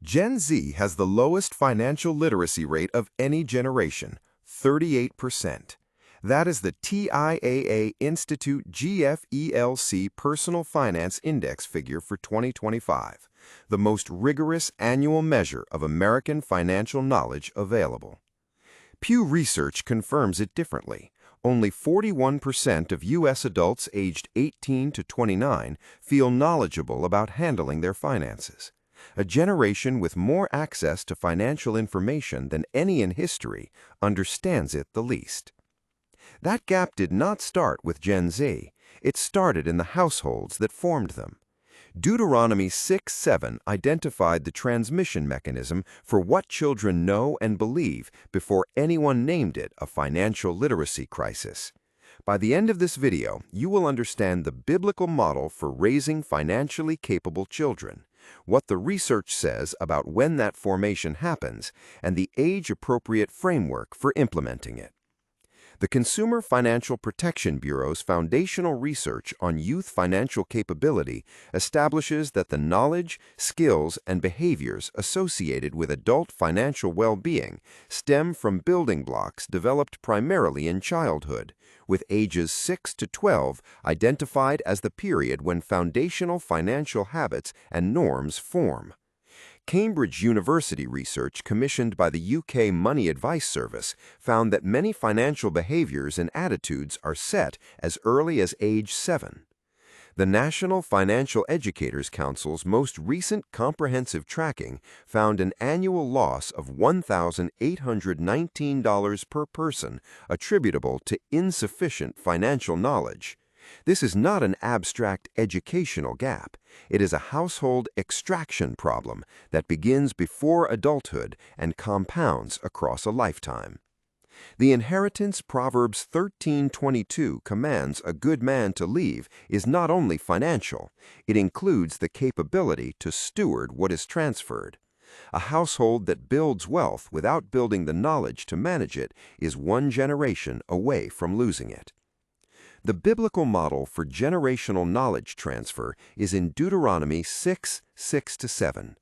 Gen Z has the lowest financial literacy rate of any generation, 38%. That is the TIAA Institute GFELC Personal Finance Index figure for 2025, the most rigorous annual measure of American financial knowledge available. Pew Research confirms it differently. Only 41% of U.S. adults aged 18 to 29 feel knowledgeable about handling their finances. A generation with more access to financial information than any in history understands it the least. That gap did not start with Gen Z. It started in the households that formed them. Deuteronomy 6:7 identified the transmission mechanism for what children know and believe before anyone named it a financial literacy crisis. By the end of this video, you will understand the biblical model for raising financially capable children, what the research says about when that formation happens, and the age-appropriate framework for implementing it. The Consumer Financial Protection Bureau's foundational research on youth financial capability establishes that the knowledge, skills, and behaviors associated with adult financial well-being stem from building blocks developed primarily in childhood, with ages 6 to 12 identified as the period when foundational financial habits and norms form. Cambridge University research commissioned by the UK Money Advice Service found that many financial behaviors and attitudes are set as early as age 7. The National Financial Educators Council's most recent comprehensive tracking found an annual loss of $1,819 per person attributable to insufficient financial knowledge. This is not an abstract educational gap. It is a household extraction problem that begins before adulthood and compounds across a lifetime. The inheritance Proverbs 13:22 commands a good man to leave is not only financial, it includes the capability to steward what is transferred. A household that builds wealth without building the knowledge to manage it is one generation away from losing it. The biblical model for generational knowledge transfer is in Deuteronomy 6:6-7.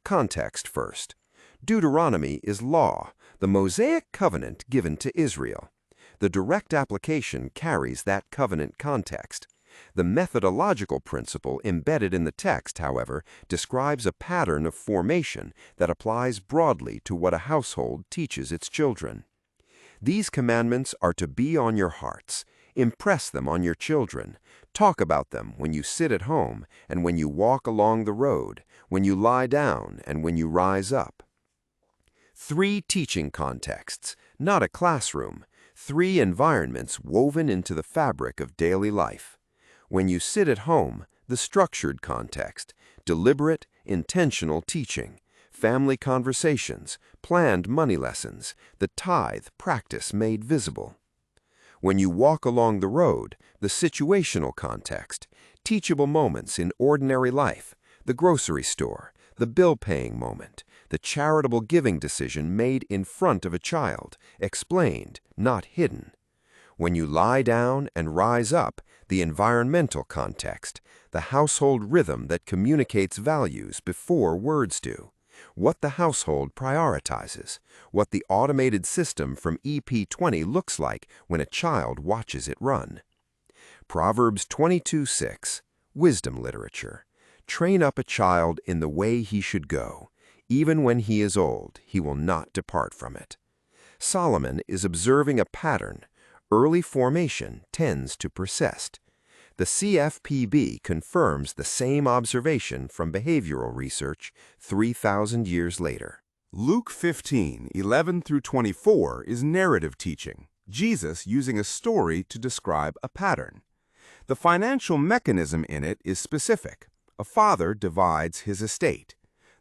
Context first. Deuteronomy is law, the Mosaic covenant given to Israel. The direct application carries that covenant context. The methodological principle embedded in the text, however, describes a pattern of formation that applies broadly to what a household teaches its children. These commandments are to be on your hearts. Impress them on your children. Talk about them when you sit at home and when you walk along the road, when you lie down and when you rise up. 3 teaching contexts, not a classroom. 3 environments woven into the fabric of daily life. When you sit at home, the structured context, deliberate, intentional teaching, family conversations, planned money lessons, the tithe practice made visible. When you walk along the road, the situational context, teachable moments in ordinary life, the grocery store, the bill-paying moment, the charitable giving decision made in front of a child, explained, not hidden. When you lie down and rise up, the environmental context, the household rhythm that communicates values before words do. What the household prioritizes, what the automated system from EP20 looks like when a child watches it run. Proverbs 22:6, wisdom literature. Train up a child in the way he should go. Even when he is old, he will not depart from it. Solomon is observing a pattern. Early formation tends to persist. The CFPB confirms the same observation from behavioral research 3,000 years later. Luke 15:11-24 is narrative teaching, Jesus using a story to describe a pattern. The financial mechanism in it is specific. A father divides his estate.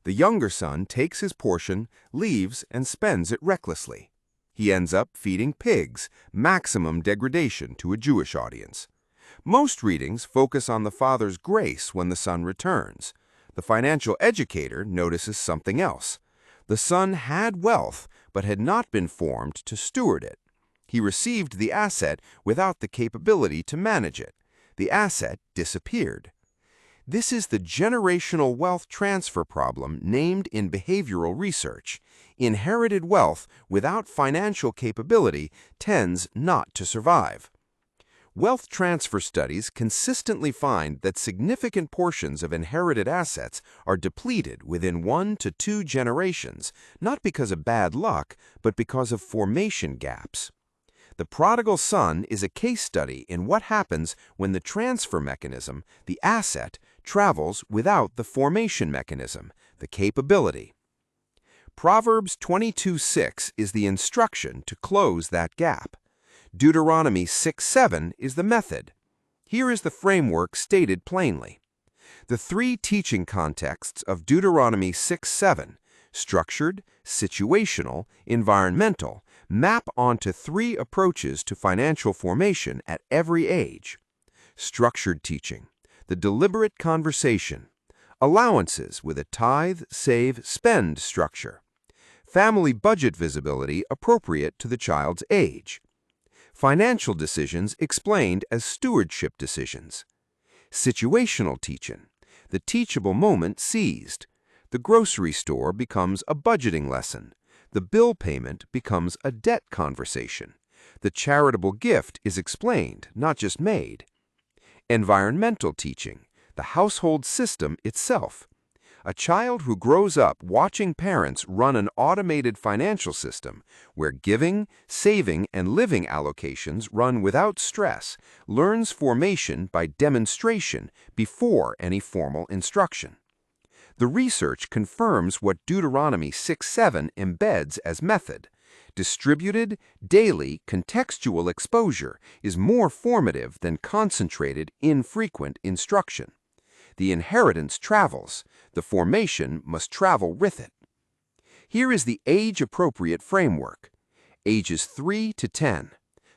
The younger son takes his portion, leaves, and spends it recklessly. He ends up feeding pigs, maximum degradation to a Jewish audience. Most readings focus on the father's grace when the son returns. The financial educator notices something else. The son had wealth, but had not been formed to steward it. He received the asset without the capability to manage it. The asset disappeared. This is the generational wealth transfer problem named in behavioral research. Inherited wealth without financial capability tends not to survive. Wealth transfer studies consistently find that significant portions of inherited assets are depleted within 1 to 2 generations, not because of bad luck, but because of formation gaps. The prodigal son is a case study in what happens when the transfer mechanism, the asset, travels without the formation mechanism, the capability. Proverbs 22:6 is the instruction to close that gap. Deuteronomy 6:7 is the method. Here is the framework stated plainly. The three teaching contexts of Deuteronomy 6:7, structured, situational, environmental, map onto three approaches to financial formation at every age. Structured teaching, the deliberate conversation, allowances with a tithe, save, spend structure, family budget visibility appropriate to the child's age, financial decisions explained as stewardship decisions, situational teaching, the teachable moment seized, the grocery store becomes a budgeting lesson, the bill payment becomes a debt conversation, the charitable gift is explained, not just made, environmental teaching, the household system itself. A child who grows up watching parents run an automated financial system where giving, saving, and living allocations run without stress learns formation by demonstration before any formal instruction. The research confirms what Deuteronomy 6:7 embeds as method. Distributed, daily, contextual exposure is more formative than concentrated, infrequent instruction. The inheritance travels. The formation must travel with it. Here is the age-appropriate framework. Ages 3 to 10.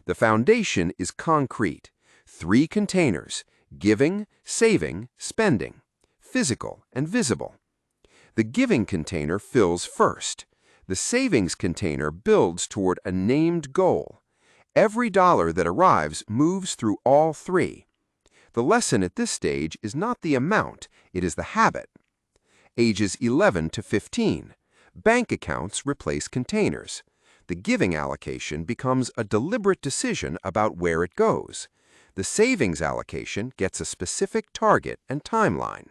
The foundation is concrete. 3 containers: giving, saving, spending, physical and visible. The giving container fills first. The savings container builds toward a named goal. Every dollar that arrives moves through all three. The lesson at this stage is not the amount, it is the habit. Ages 11 to 15. Bank accounts replace containers. The giving allocation becomes a deliberate decision about where it goes. The savings allocation gets a specific target and timeline.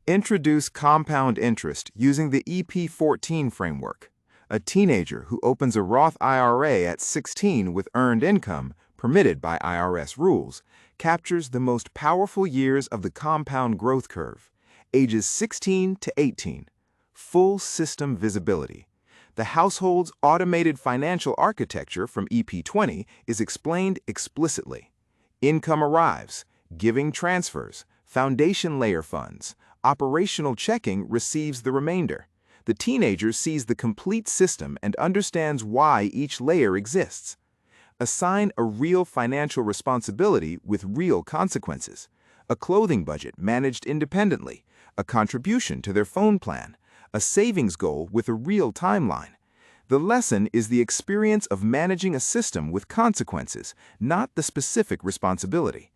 Introduce compound interest using the EP14 framework. A teenager who opens a Roth IRA at 16 with earned income, permitted by IRS rules, captures the most powerful years of the compound growth curve, ages 16 to 18. Full system visibility. The household's automated financial architecture from EP20 is explained explicitly. Income arrives, giving transfers, foundation layer funds, operational checking receives the remainder. The teenager sees the complete system and understands why each layer exists. Assign a real financial responsibility with real consequences. A clothing budget managed independently, a contribution to their phone plan, a savings goal with a real timeline. The lesson is the experience of managing a system with consequences, not the specific responsibility.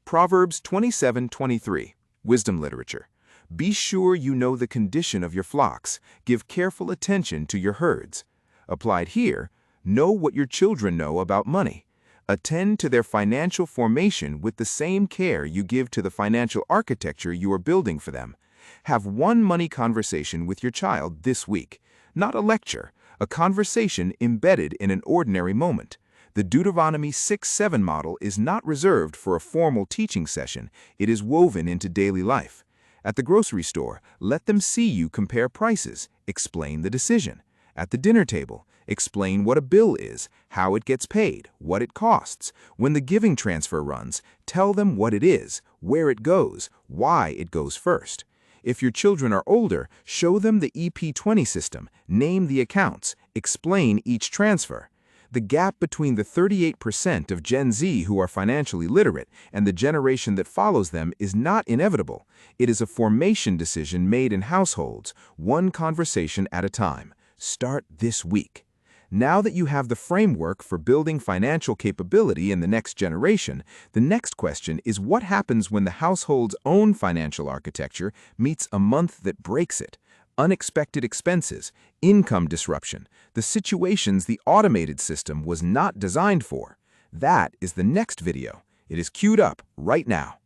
Proverbs 27:23, Wisdom Literature. Be sure you know the condition of your flocks. Give careful attention to your herds. Applied here, know what your children know about money. Attend to their financial formation with the same care you give to the financial architecture you are building for them. Have one money conversation with your child this week. Not a lecture, a conversation embedded in an ordinary moment. The Deuteronomy 6:7 model is not reserved for a formal teaching session. It is woven into daily life. At the grocery store, let them see you compare prices. Explain the decision. At the dinner table, explain what a bill is, how it gets paid, what it costs. When the giving transfer runs, tell them what it is, where it goes, why it goes first. If your children are older, show them the EP20 system, name the accounts, explain each transfer. The gap between the 38% of Gen Z who are financially literate and the generation that follows them is not inevitable. It is a formation decision made in households, one conversation at a time. Start this week. Now that you have the framework for building financial capability in the next generation, the next question is what happens when the household's own financial architecture meets a month that breaks it? Unexpected expenses, income disruption, the situations the automated system was not designed for. That is the next video. It is queued up right now.